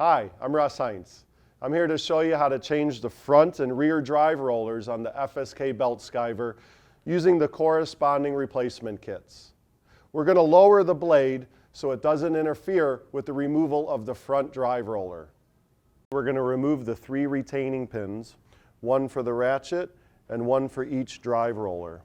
Hi, I'm Russ Heinz. I'm here to show you how to change the front and rear drive rollers on the FSK Belt Skiver using the corresponding replacement kits. We're going to lower the blade so it doesn't interfere with the removal of the front drive roller. We're going to remove the 3 retaining pins, one for the ratchet and one for each drive roller.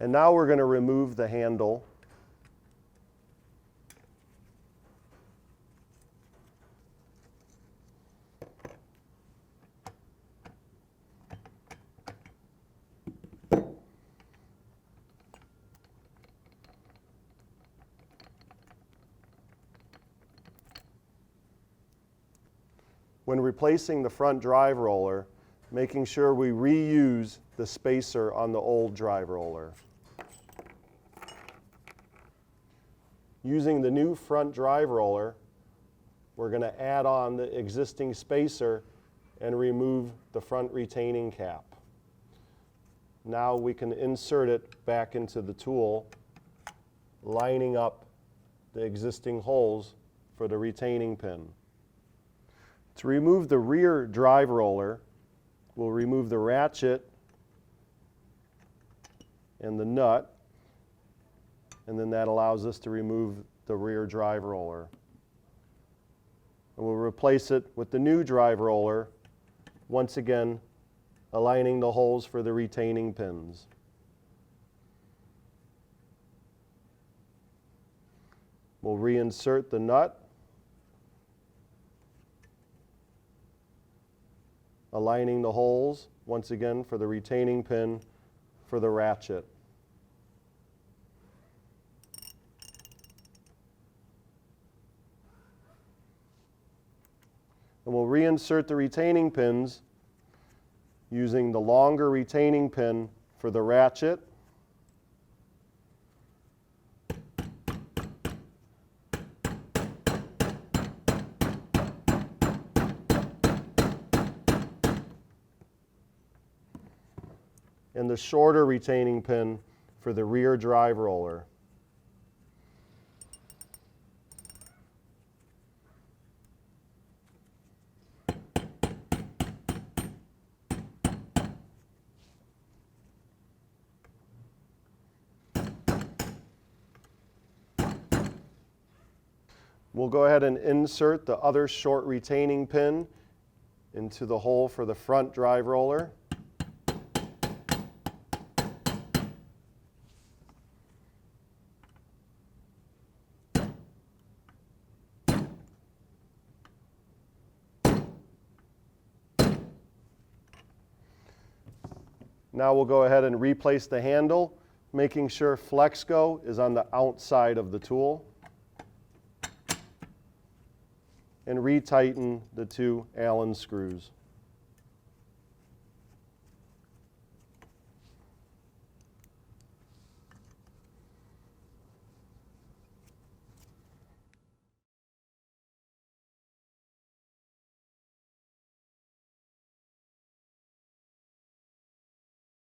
And now we're going to remove the handle. When replacing the front drive roller, making sure we reuse the spacer on the old drive roller. Using the new front drive roller, we're going to add on the existing spacer and remove the front retaining cap. Now we can insert it back into the tool, lining up the existing holes for the retaining pin. To remove the rear drive roller, we'll remove the ratchet and the nut, and then that allows us to remove the rear drive roller. And we'll replace it with the new drive roller, once again aligning the holes for the retaining pins. We'll reinsert the nut, aligning the holes once again for the retaining pin for the ratchet. And we'll reinsert the retaining pins using the longer retaining pin for the ratchet and the shorter retaining pin for the rear drive roller. We'll go ahead and insert the other short retaining pin into the hole for the front drive roller. Now we'll go ahead and replace the handle, making sure Flexco is on the outside of the tool, and retighten the 2 Allen screws.